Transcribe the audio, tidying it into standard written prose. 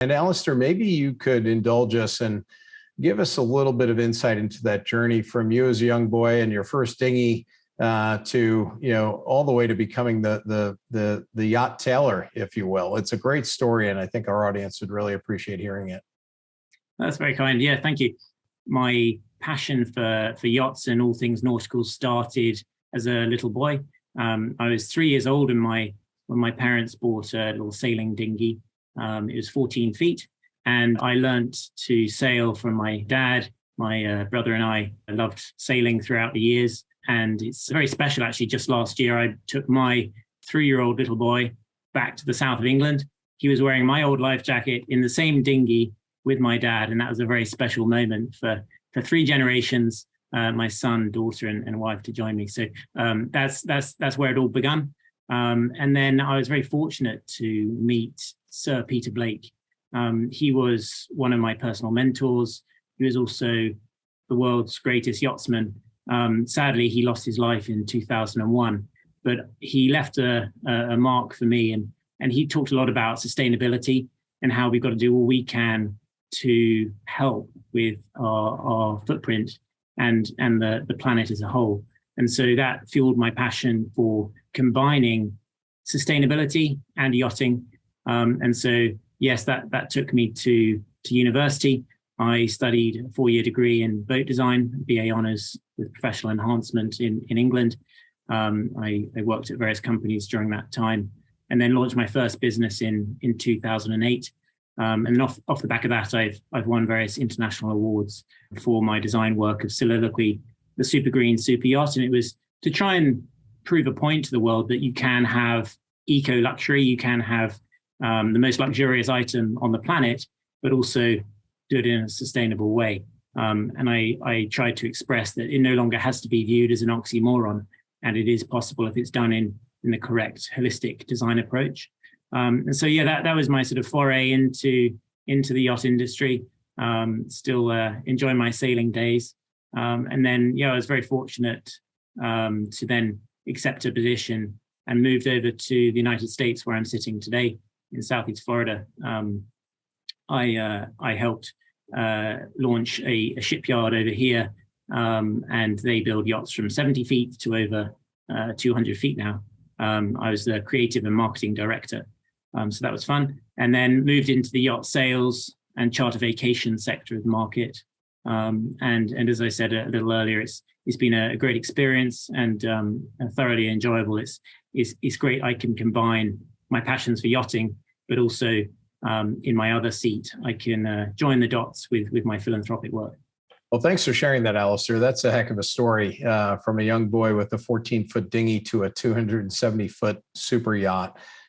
And Alastair, maybe you could indulge us and give us a little bit of insight into that journey from you as a young boy and your first dinghy to, all the way to becoming the Yacht Tailor, if you will. It's a great story, and I think our audience would really appreciate hearing it. That's very kind. Yeah, thank you. My passion for yachts and all things nautical started as a little boy. I was 3 years old when my parents bought a little sailing dinghy. It was 14 feet, and I learnt to sail from my dad. My brother and I loved sailing throughout the years, and it's very special. Actually, just last year, I took my 3-year-old little boy back to the south of England. He was wearing my old life jacket in the same dinghy with my dad, and that was a very special moment for 3 generations, my son, daughter, and wife to join me. So that's where it all begun. And then I was very fortunate to meet Sir Peter Blake. He was one of my personal mentors. He was also the world's greatest yachtsman. Sadly, he lost his life in 2001, but he left a mark for me. And he talked a lot about sustainability and how we've got to do all we can to help with our footprint and the planet as a whole. And so that fueled my passion for combining sustainability and yachting. And so, yes, that took me to university. I studied a 4-year degree in boat design, BA honours with professional enhancement in England. I worked at various companies during that time, and then launched my first business in 2008. And off the back of that, I've won various international awards for my design work of Soliloquy, the super green super yacht. And it was to try and prove a point to the world that you can have eco luxury, you can have the most luxurious item on the planet, but also do it in a sustainable way. And I tried to express that it no longer has to be viewed as an oxymoron, and it is possible if it's done in the correct holistic design approach. And so, yeah, that was my sort of foray into the yacht industry. Still enjoy my sailing days. And then, I was very fortunate to then accept a position and moved over to the United States, where I'm sitting today in Southeast Florida. I helped launch a shipyard over here, and they build yachts from 70 feet to over 200 feet now. I was the creative and marketing director. So that was fun. And then moved into the yacht sales and charter vacation sector of the market. And as I said a little earlier, it's been a great experience and thoroughly enjoyable. It's great I can combine my passions for yachting, but also in my other seat, I can join the dots with my philanthropic work. Well, thanks for sharing that, Alastair. That's a heck of a story, from a young boy with a 14-foot dinghy to a 270-foot super yacht.